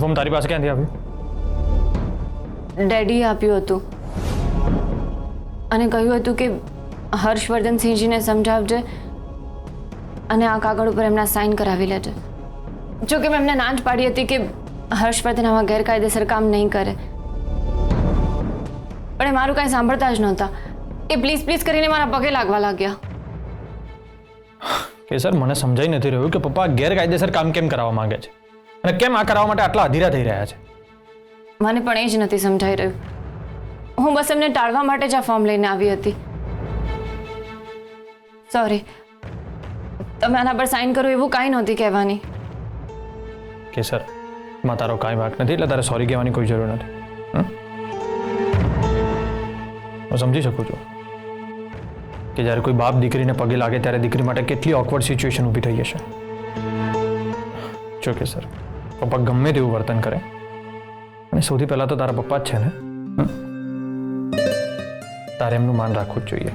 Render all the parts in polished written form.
Form તારી પાસે ક્યાંથી આવ્યું? ડેડીએ આપ્યું હતું અને કહ્યું હતું કે હર્ષવર્ધન સિંહજીને સમજાવજે અને આ કાગળ ઉપર એમના સાઇન કરાવી લેજે. જો કે મેં એમને ના જ પાડી હતી કે હર્ષવર્ધન આમાં ગેરકાયદેસર કામ નહીં કરે, પણ એ મારું કાંઈ સાંભળતા જ નહોતા. એ પ્લીઝ પ્લીઝ કરીને મારા પગે લાગવા લાગ્યા. કે સર, મને સમજાઈ નથી રહ્યું કે પપ્પા ગેરકાયદેસર કામ કેમ કરાવવા માંગે છે અને કેમ આ કરાવવા માટે આટલા અધીરા થઈ રહ્યા છે. મને પણ એ જ નથી સમજાઈ રહ્યું. હું બસ એમને ટાળવા માટે જ આ ફોર્મ લઈને આવી હતી. સોરી, તમે આના પર સાઇન કરો એવું કાંઈ નહોતી કહેવાની. કે સર, માં તારો કાંઈ વાંક નથી, એટલે તારે સોરી કહેવાની કોઈ જરૂર નથી. હું સમજી શકું છું કે જ્યારે કોઈ બાપ દીકરીને પગે લાગે ત્યારે દીકરી માટે કેટલી ઓકવર્ડ સિચ્યુએશન ઊભી થઈ હશે. જો કે સર, પપ્પા ગમે તેવું વર્તન કરે અને સૌથી પહેલાં તો તારા પપ્પા જ છે ને, તારે એમનું માન રાખવું જ જોઈએ.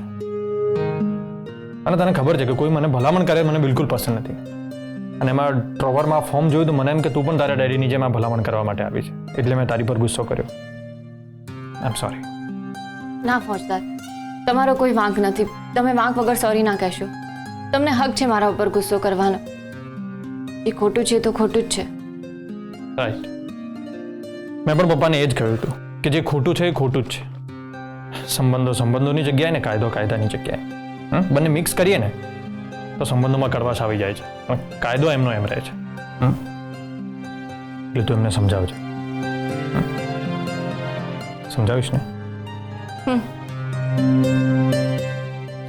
અને તને ખબર છે કે કોઈ મને ભલામણ કરે મને બિલકુલ પસંદ નથી. અને એમાં ડ્રોવરમાં ફોર્મ જોયું તો મને એમ કે તું પણ તારા ડેડીની જેમ આ ભલામણ કરવા માટે આવી છે, એટલે મેં તારી પર ગુસ્સો કર્યો. આઈ એમ સોરી. ના ફોજદાર, તમારો કોઈ વાંક નથી. તમે વાંક વગર સોરી ના કહેશો. તમને હક છે મારા ઉપર ગુસ્સો કરવાનો. એ ખોટું છે તો ખોટું જ છે. રાઈટ. મેં પણ પપ્પાને એ જ કહ્યું હતું કે જે ખોટું છે એ ખોટું જ છે. સંબંધો સંબંધોની જગ્યાએ ને કાયદો કાયદાની જગ્યાએ, બંને મિક્સ કરીએ ને તો સંબંધોમાં કડવાશ આવી જાય છે, પણ કાયદો એમનો એમ રહે છે. એટલે તું એમને સમજાવજે. સમજાવીશ ને?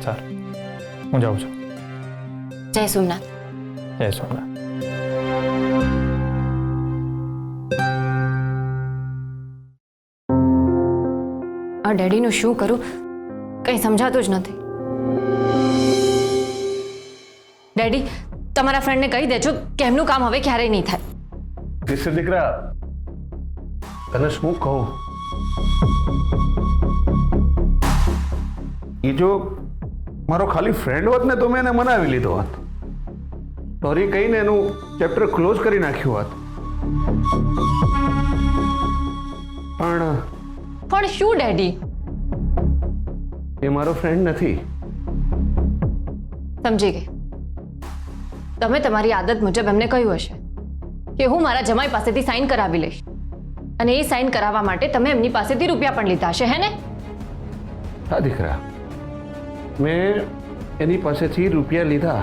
સારું, હું જાઉં છું. જય સોમનાથ. જય સોમનાથ. આ ડેડીનું શું કરું કંઈ સમજાતું જ નથી. ડેડી, તમારા ફ્રેન્ડને કહી દેજો કે એમનું કામ હવે ક્યારેય નહીં થાય. કિશન દીકરા, તને શું કહું? એ જો મારો ખાલી ફ્રેન્ડ હોત ને તો મેં એને મનાવી લીધો હોત. સોરી કહીને એનું ચેપ્ટર ક્લોઝ કરી નાખ્યું હોત. પણ શું ડેડી? એ મારો ફ્રેન્ડ નથી. સમજી ગઈ. તમે તમારી આદત મુજબ એમને કહ્યું હશે કે હું મારા જમાઈ પાસેથી સાઇન કરાવી લઈશ, અને એ સાઇન કરાવવા માટે તમે એમની પાસેથી રૂપિયા પણ લીધા હશે, હે ને? હા દીકરા, મેં એની પાસેથી રૂપિયા લીધા,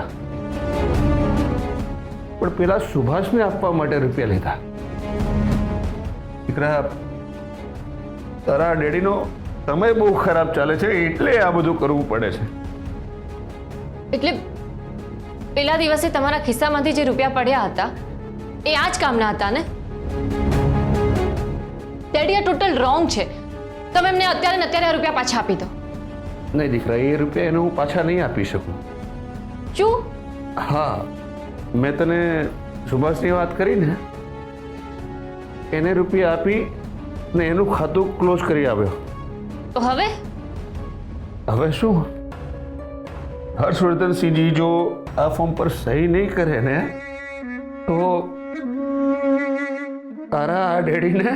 પણ પેલા સુભાષને આપવા માટે રૂપિયા લીધા. દીકરા, તારા ડેડીનો સમય બહુ ખરાબ ચાલે છે એટલે આ બધું કરવું પડે છે. એટલે પેલા દિવસે તમારા ખિસ્સામાંથી જે રૂપિયા પડ્યા હતા એ આ જ કામના હતા ને? ડેડી, આ ટોટલ રોંગ છે. તમે એમને અત્યારે ને અત્યારે આ રૂપિયા પાછા આપી દો. નહીં દીકરા, એ રૂપિયા એને હું પાછા નહીં આપી શકું. શું? હા, મેં તને સુભાષની વાત કરી ને, એને રૂપિયા આપી ને એનું ખાતું ક્લોઝ કરી આવ્યો. તો હવે શું? હર્ષવર્ધનસિંહજી જો આ ફોર્મ પર સહી નહીં કરે ને તો તારા આ ડેડીને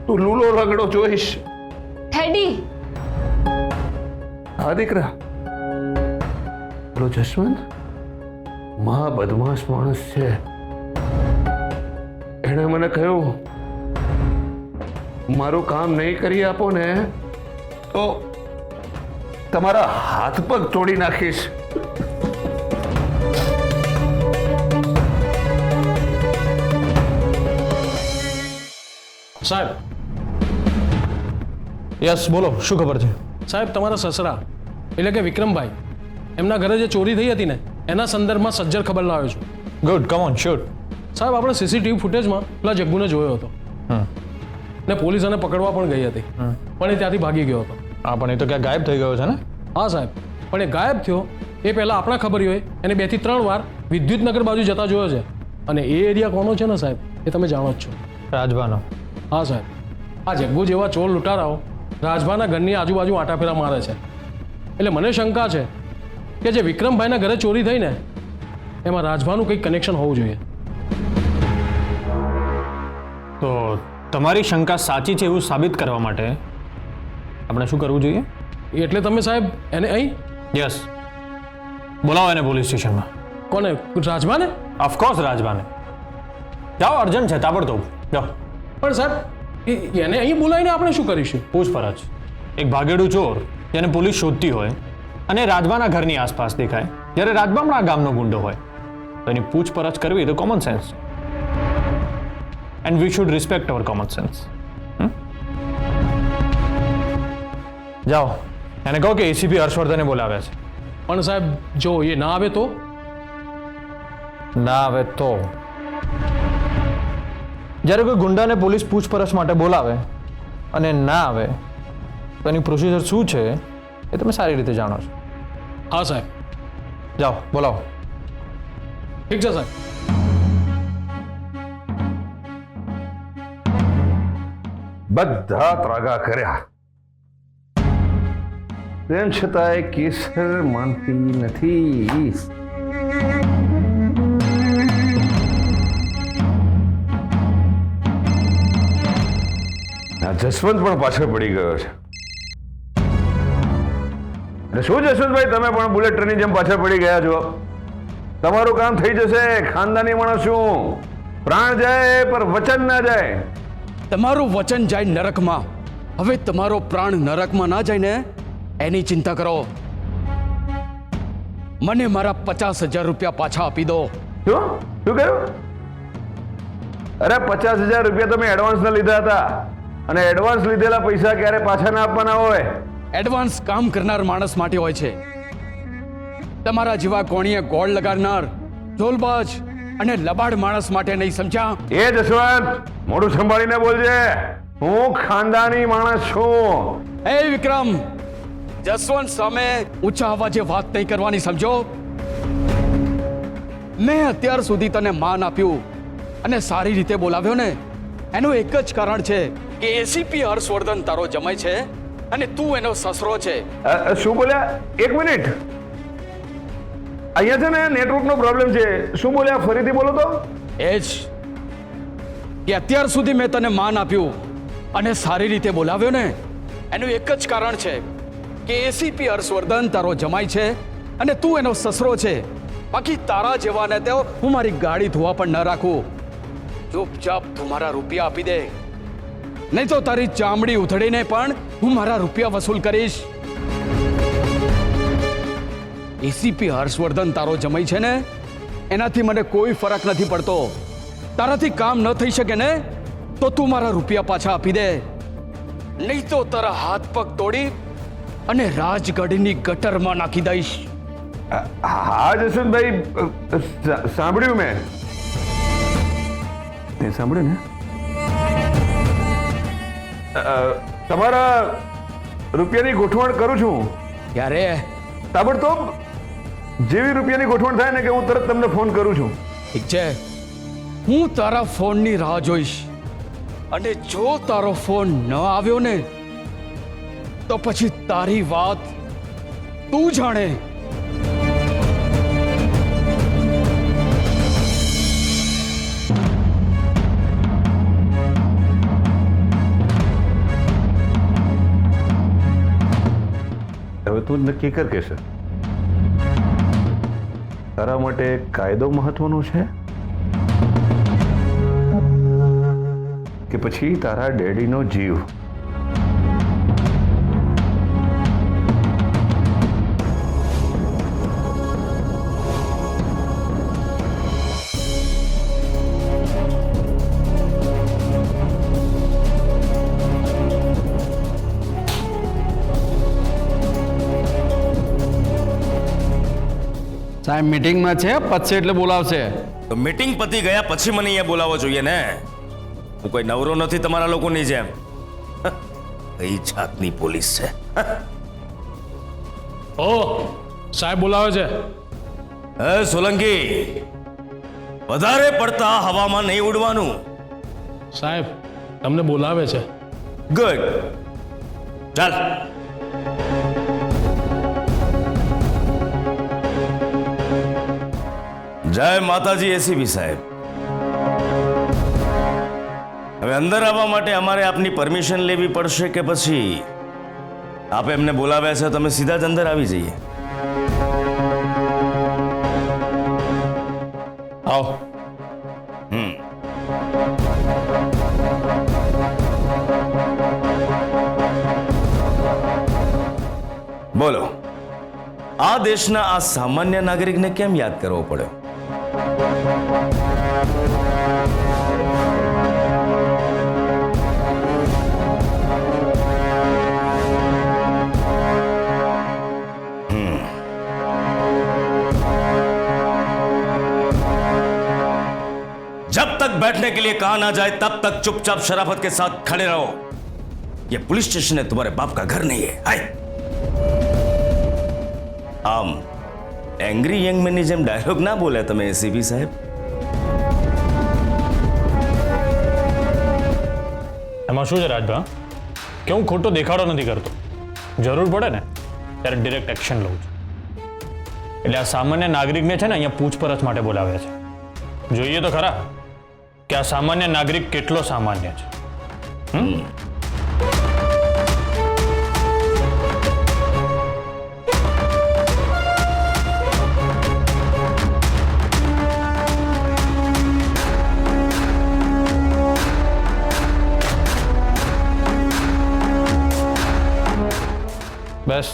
તું લૂલો લંગડો જોઈશ. ડેડી! હા દીકરા, પેલો જસવંત મહા બદમાશ માણસ છે. એણે મને કહ્યું મારું કામ નહીં કરી આપો ને તો તમારા હાથ પગ તોડી નાખીશ. સાહેબ, યસ બોલો, શું ખબર છે? સાહેબ, તમારા સસરા એટલે કે વિક્રમભાઈ, એમના ઘરે જે ચોરી થઈ હતી ને એના સંદર્ભમાં સજ્જર ખબર લાવ્યો છું. Good, come on, shoot. સાહેબ, આપણે સીસીટીવી ફૂટેજમાં પેલા જગ્ગુને જોયો હતો ને પોલીસ એને પકડવા પણ ગઈ હતી, પણ એ ત્યાંથી ભાગી ગયો હતો. હા, પણ એ તો ક્યાં ગાયબ થઈ ગયો છે ને? હા સાહેબ, પણ એ ગાયબ થયો એ પહેલાં આપણા ખબર હોય એને 2 થી 3 વાર વિદ્યુતનગર બાજુ જતા જોયો છે. અને એ એરિયા કોનો છે ને સાહેબ, એ તમે જાણો જ છો. રાજભાનો. હા સાહેબ, આ જગ્ગુ જેવા ચોર લૂંટારાઓ રાજભાના ઘરની આજુબાજુ આંટાફેરા મારે છે. એટલે મને શંકા છે કે જે વિક્રમભાઈના ઘરે ચોરી થઈ ને એમાં રાજભાનું કંઈક કનેક્શન હોવું જોઈએ. તો તમારી શંકા સાચી છે એવું સાબિત કરવા માટે આપણે શું કરવું જોઈએ? એટલે તમે સાહેબ એને અહીં યસ, બોલાવો એને પોલીસ સ્ટેશનમાં. કોને? રાજમાને? ઓફકોર્સ રાજબાને. જાઓ, અર્જન્ટ છે, તાબડતોબ જાઓ. પણ સાહેબ એને અહીં બોલાવીને આપણે શું કરીશું? પૂછપરછ. એક ભાગેડું ચોર જેને પોલીસ શોધતી હોય અને રાજબાના ઘરની આસપાસ દેખાય, જ્યારે રાજબામણા ગામનો ગુંડો હોય, તો એની પૂછપરછ કરવી તો કોમન સેન્સ છે. And we should respect our common sense. જાઓ, એને કહો કે એસીપી હર્ષવર્ધને બોલાવ્યા છે. પણ સાહેબ જો એ ના આવે તો? ના આવે તો જ્યારે કોઈ ગુંડાને પોલીસ પૂછપરછ માટે બોલાવે અને ના આવે તો એની પ્રોસિજર શું છે એ તમે સારી રીતે જાણો છો. હા સાહેબ. જાઓ, બોલાવો. ઠીક છે સાહેબ. બધા ત્રાગા કર્યા, તેમ છતાંય કેસર માનતી નથી. જસવંત પણ પાછળ પડી ગયો છે. અરે શું જસવંતભાઈ, તમે પણ બુલેટ ટ્રેનની જેમ પાછળ પડી ગયા છો? તમારું કામ થઈ જશે. ખાનદાની માણસ શું, પ્રાણ જાય પર વચન ના જાય. તમારું વચન જાય નરકમાં, હવે તમારો પ્રાણ નરકમાં ના જાય ને એની ચિંતા કરો. મને મારા 50,000 રૂપિયા પાછા આપી દો. શું શું કહ્યું? અરે 50,000 રૂપિયા તમે એડવાન્સના લીધા હતા, અને એડવાન્સ લીધેલા પૈસા ક્યારે પાછા ના આપવાના હોય? એડવાન્સ કામ કરનાર માણસ માટે હોય છે. તમારા જેવા કોણીએ ગોળ લગાડનાર, ઢોલબાજ અને લબાડ માણસ માટે નહીં, સમજ્યા? એ જસવંત, મોઢું સંભાળીને બોલજે. હું ખાનદાની માણસ છું. એ વિક્રમ, જસવંત સામે ઊંચા અવાજે વાત નહીં કરવાની, સમજો? મેં અત્યાર સુધી તને માન આપ્યું અને સારી રીતે બોલાવ્યો ને, એનું એક જ કારણ છે કે એસીપી હર્ષવર્ધન તારો જમાઈ છે અને તું એનો સસરો છે. શું બોલ્યા? એક મિનિટ, અહીંયા છે ને નેટવર્કનો પ્રોબ્લેમ છે. શું બોલ્યા? ફરીથી બોલો તો. એ જ કે અત્યાર સુધી મેં તને માન આપ્યું અને સારી રીતે બોલાવ્યો ને, એનું એક જ કારણ છે કે એસીપી હર્ષવર્ધન તારો જમાઈ છે અને તું એનો સસરો છે. બાકી તારા જેવાને તો હું મારી ગાડી ધોવા પણ ન રાખું. ચૂપચાપ તું મારા રૂપિયા આપી દે, નહીં તો તારી ચામડી ઉથડીને પણ હું મારા રૂપિયા વસૂલ કરીશ. એસીપી હર્ષવર્ધન તારો જમાઈ છે ને, એનાથી મને કોઈ ફરક નથી પડતો. તારાથી કામ ન થઈ શકે ને તો તું મારા રૂપિયા પાછા આપી દે, નહીં તો તારા હાથ પગ તોડી અને રાજગઢની ગટરમાં નાખી દઈશ. હા જસવંતભાઈ, સાંભળ્યું મેં. સાંભળ્યું ને? તમારા રૂપિયાની ગોઠવણ કરું છું. ક્યારે? તાબડતોબ જેવી રૂપિયાની ગોઠવણ થાય ને કે હું તરત તમને ફોન કરું છું. ઠીક છે, હું તારા ફોનની રાહ જોઈશ, અને જો તારો ફોન ન આવ્યો ને તો પછી તારી વાત તું જાણે. હવે તું નક્કી કર કે છે, તારા માટે કાયદો મહત્વનો છે કે પછી તારા ડેડીનો જીવ? સાહેબ મીટિંગમાં છે, પતશે એટલે બોલાવશે. તો મીટિંગ પતી ગયા પછી મને અહીંયા બોલાવવો જોઈએ ને. હું કોઈ નવરો નથી તમારા લોકોની જેમ. કઈ જાતની પોલીસ છે? ઓ સાહેબ બોલાવે છે. હે સોલંકી, વધારે પડતા હવામાં નહીં ઉડવાનું. સાહેબ તમને બોલાવે છે. ગુડ, ચાલ. જય માતાજી એસીપી સાહેબ. હવે અંદર આવવા માટે અમારે આપની પરમિશન લેવી પડશે કે પછી આપે એમને બોલાવ્યા છે તમે સીધા જ અંદર આવી જઈએ? આવો. બોલો, આ દેશના આ સામાન્ય નાગરિકને કેમ યાદ કરવો પડ્યો? जब तक बैठने के लिए कहा ना जाए तब तक चुपचाप शराफत के साथ खड़े रहो. ये पुलिस स्टेशन है, तुम्हारे बाप का घर नहीं है. हाय. आम एंग्री यंग मैन जेम डायलॉग ना बोले તમે એસીપી સાહેબ? એમાં શું છે રાજભા કે હું ખોટો દેખાડો નથી કરતો. જરૂર પડે ને ત્યારે ડિરેક્ટ એક્શન લઉં છું. એટલે આ સામાન્ય નાગરિકને છે ને અહીંયા પૂછપરછ માટે બોલાવ્યા છે. જોઈએ તો ખરા કે આ સામાન્ય નાગરિક કેટલો સામાન્ય છે. બસ.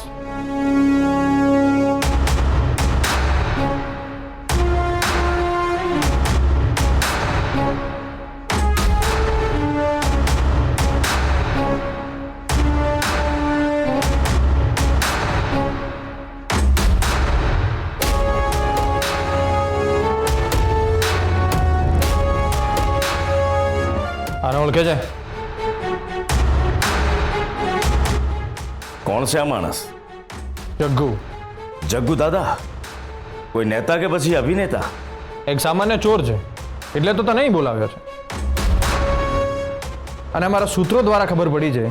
આને ઓળખે છે? કોણ છે આ માણસ? જગ્ગુ. જગ્ગુ દાદા? કોઈ નેતા કે પછી અભિનેતા? એક સામાન્ય ચોર છે એટલે તો તને નહીં બોલાવ્યો છે. અને મારા સૂત્રો દ્વારા ખબર પડી છે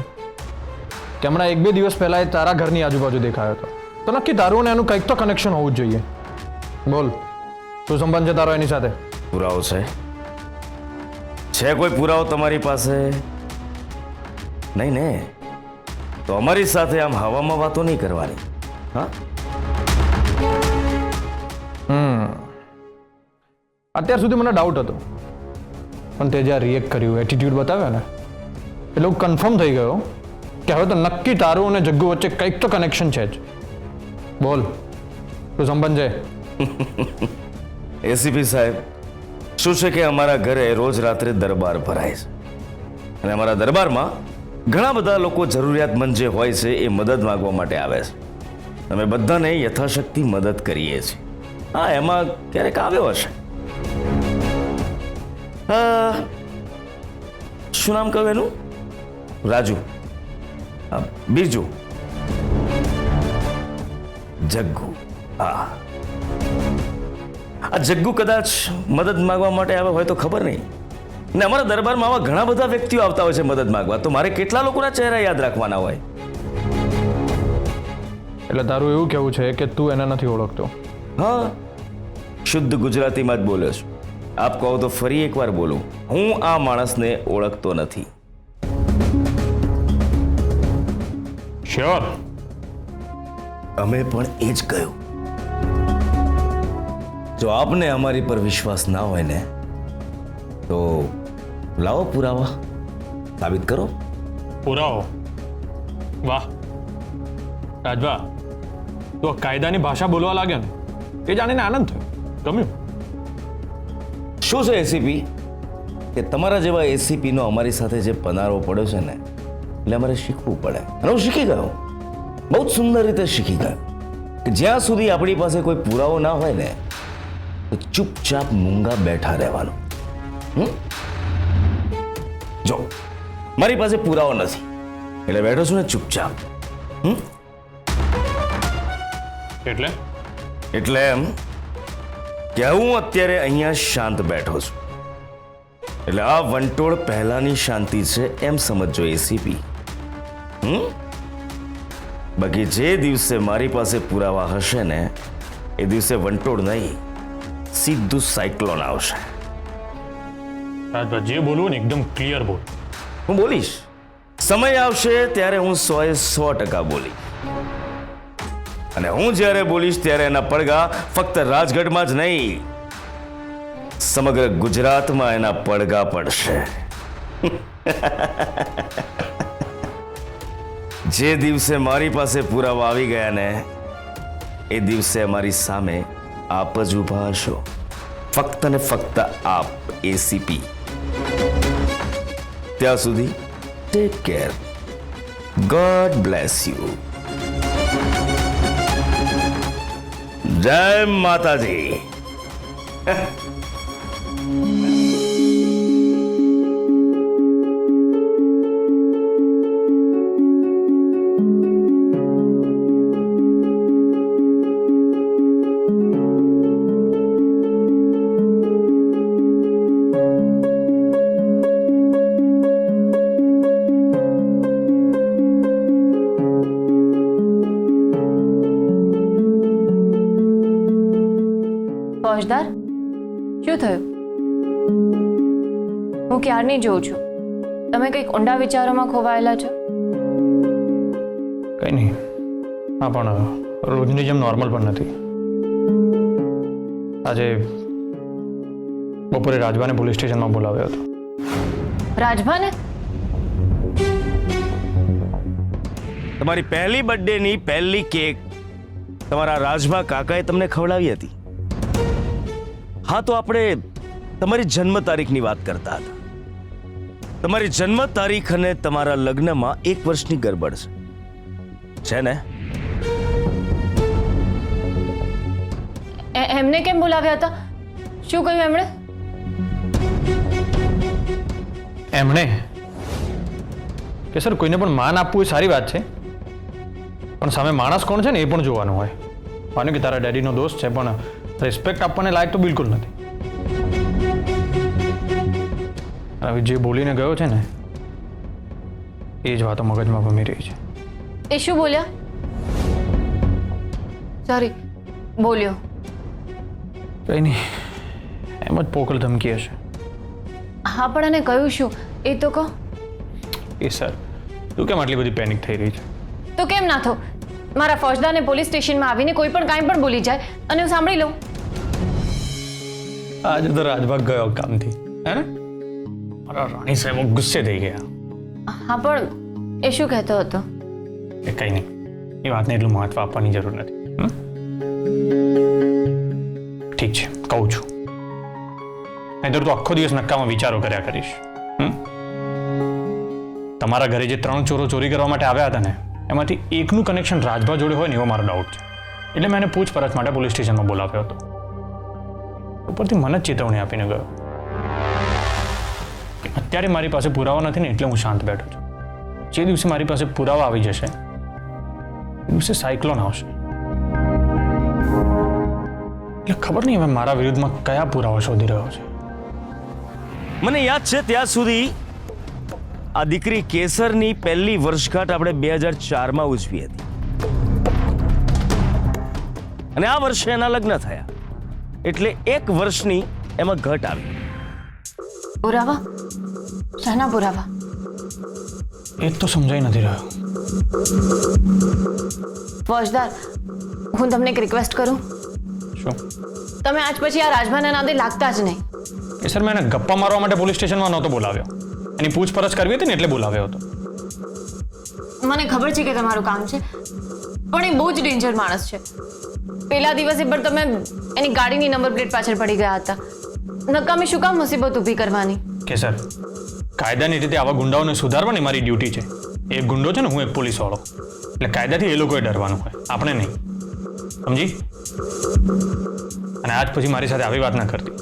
કે હમણાં 1-2 દિવસ પહેલા એ તારા ઘરની આજુબાજુ દેખાયો હતો. તો નક્કી તારું ને એનું કંઈક તો કનેક્શન હોવું જ જોઈએ. બોલ, શું સંબંધ છે તારો એની સાથે? પુરાવો છે કોઈ પુરાવો તમારી પાસે? નહીં ને, તો અમારી સાથે આમ હવામાં વાતો નહીં કરવાની. હા, અત્યાર સુધી મને ડાઉટ હતો, પણ તે જ્યાં રિએક્ટ કર્યું, એટીટ્યુડ બતાવ્યો ને, એટલે હું કન્ફર્મ થઈ ગયો કે હવે તો નક્કી તારું અને જગ્ગુ વચ્ચે કંઈક તો કનેક્શન છે જ. બોલ, શું સંબંધ છે? એસીપી સાહેબ, શું છે કે અમારા ઘરે રોજ રાત્રે દરબાર ભરાય છે અને અમારા દરબારમાં ઘણા બધા લોકો જરૂરિયાતમંદ જે હોય છે એ મદદ માંગવા માટે આવે છે. અમે બધાને યથાશક્તિ મદદ કરીએ છીએ. હા, એમાં ક્યારેક આવ્યો હશે. શું નામ કહ્યું એનું? રાજુ. બીજું જગ્ગુ. હા, આ જગ્ગુ કદાચ મદદ માંગવા માટે આવે હોય તો ખબર નહીં. ને અમારા દરબારમાં આવા ઘણા બધા વ્યક્તિઓ આવતા હોય છે મદદ માંગવા, તો મારે કેટલા લોકોના ચહેરા યાદ રાખવાના હોય? એટલે તારું એવું કહેવું છે કે તું એને નથી ઓળખતો? હા, શુદ્ધ ગુજરાતીમાં જ બોલ્યો છું. આપ કહો તો ફરી એકવાર બોલું, હું આ માણસને ઓળખતો નથી. શ્યોર? અમે પણ એ જ કહ્યું. જો આપને અમારી પર વિશ્વાસ ના હોય ને તો લાવો પુરાવા, સાબિત કરો. પુરાવો? વાહ રાજભા, તું આ કાયદાની ભાષા બોલવા લાગ્યો ને એ જાણીને આનંદ થયો. ગમ્યું. શું છે એસીપી કે તમારા જેવા એસીપીનો અમારી સાથે જે પનારો પડ્યો છે ને, એટલે અમારે શીખવું પડે. અને હું શીખી ગયો, બહુ જ સુંદર રીતે શીખી ગયો કે જ્યાં સુધી આપણી પાસે કોઈ પુરાવો ના હોય ને તો ચૂપચાપ મૂંગા બેઠા રહેવાનું. જો મારી પાસે પુરાવો નથી એટલે બેઠો છું ને ચૂપચાપ. એટલે એમ કે હું અત્યારે અહીંયા શાંત બેઠો છું એટલે આ વંટોળ પહેલાની શાંતિ છે એમ સમજો એસીપી. બાકી જે દિવસે મારી પાસે પુરાવા હશે ને એ દિવસે વંટોળ નહીં, સીધું સાયક્લોન આવશે. રાજભા જે બોલવું ને એકદમ ક્લિયર બોલ. હું બોલીશ. સમય આવશે ત્યારે હું 100% બોલીશ. અને હું જ્યારે બોલીશ ત્યારે એના પડઘા ફક્ત રાજગઢમાં જ નહીં, સમગ્ર ગુજરાતમાં એના પડઘા પડશે. જે દિવસે મારી પાસે પુરાવા આવી ગયા ને એ દિવસે અમારી સામે આપ જ ઊભા હશો. ફક્ત ને ફક્ત આપ, એસીપી. ત્યાં સુધી take care. God bless you. જય માતાજી. ફોજદાર, શું થયું? હું ક્યારની જોઉં છું તમે કંઈક ઊંડા વિચારોમાં ખોવાયેલા છો. કંઈ નહીં, હા પણ રોજની જેમ નોર્મલ પણ નથી. આજે બપોરે રાજભાને પોલીસ સ્ટેશનમાં બોલાવ્યો હતો. રાજભાને? તમારી પહેલી બર્થડેની પહેલી કેક તમારા રાજભા કાકાએ તમને ખવડાવી હતી. હા, તો આપણે તમારી જન્મ તારીખની વાત કરતા હતા. તમારી જન્મ તારીખ અને તમારા લગ્નમાં 1 વર્ષની ગરબડ છે ને? એમને કેમ બોલાવ્યા હતા? શું કહ્યું એમણે? એમણે કે સર કોઈને પણ માન આપવું એ સારી વાત છે, પણ સામે માણસ કોણ છે ને એ પણ જોવાનું હોય. માનો કે તારા ડેડીનો દોસ્ત છે, પણ રિસ્પેક્ટ આપવાને લાયક તો બિલકુલ નથી. હવે જે બોલીને ગયો છે ને એ જ વાતો મગજમાં ભમી રહી છે. એ શું બોલ્યા? સોરી, બોલ્યો. કંઈ નહીં, એમ જ પોકળ ધમકી હશે. હા, પણ એને કહ્યું શું એ તો કહો. એ સર, તું કેમ આટલી બધી પેનિક થઈ રહી છે? તો કેમ ના થો? મારા ફોજદારને પોલીસ સ્ટેશનમાં આવીને કોઈ પણ કાંઈ પણ બોલી જાય અને હું સાંભળી લઉં. આજે તો રાજભાગ ગયો કામથી, હે ને? મારા રાણી સાહેબ ગુસ્સે થઈ ગયા. હા, પણ એ શું કહેતો હતો? એ કંઈ નહીં, એ વાતને એટલું મહત્વ આપવાની જરૂર નથી. ઠીક છે, કહું છું. નહીંતર તો આખો દિવસ નક્કામાં વિચારો કર્યા કરીશ. તમારા ઘરે જે 3 ચોરો ચોરી કરવા માટે આવ્યા હતા ને એમાંથી એકનું કનેક્શન રાજભા જોડે હોય ને એવો મારો ડાઉટ છે. એટલે મેં એને પૂછપરછ માટે પોલીસ સ્ટેશનમાં બોલાવ્યો હતો. ઉપરથી મને જ ચેતવણી આપીને ગયો. અત્યારે મારી પાસે પુરાવા નથી ને એટલે હું શાંત બેઠો છું. જે દિવસે મારી પાસે પુરાવા આવી જશે એ દિવસે સાયક્લોન આવશે. એટલે ખબર નહીં હવે મારા વિરુદ્ધમાં કયા પુરાવા શોધી રહ્યો છે. મને યાદ છે ત્યાં સુધી આ દીકરી કેસરની પહેલી વર્ષગાંઠ આપણે 2004માં ઉજવી હતી અને આ વર્ષે એના લગ્ન થયા એટલે 1 વર્ષની એમાં ઘટ આવી. પુરાવા? શાના પુરાવા? એ જ તો સમજાઈ નથી રહ્યો. ફોજદાર, હું તમને એક રિક્વેસ્ટ કરું. શું? તમે આજ પછી આ રાજભાના નાદે લાગતા જ નહીં. એ સર, મેં એને ગપ્પા મારવા માટે પોલીસ સ્ટેશનમાં નહોતો બોલાવ્યો. એની પૂછપરછ કરવી હતી ને એટલે બોલાવ્યો હતો. મને ખબર છે કે તમારું કામ છે, પણ એ બહુ જ ડેન્જર માણસ છે. પહેલા દિવસે પણ તમે એની ગાડીની નંબર પ્લેટ પાછળ પડી ગયા હતા. નકામી શું કામ મુસીબત ઊભી કરવાની? કે સર, કાયદાની રીતે આવા ગુંડાઓને સુધારવાની મારી ડ્યુટી છે. એક ગુંડો છે ને, હું એક પોલીસ વાળો, એટલે કાયદાથી એ લોકોએ ડરવાનું હોય, આપણે નહીં. સમજી? અને આજ પછી મારી સાથે આવી વાત ના કરતી.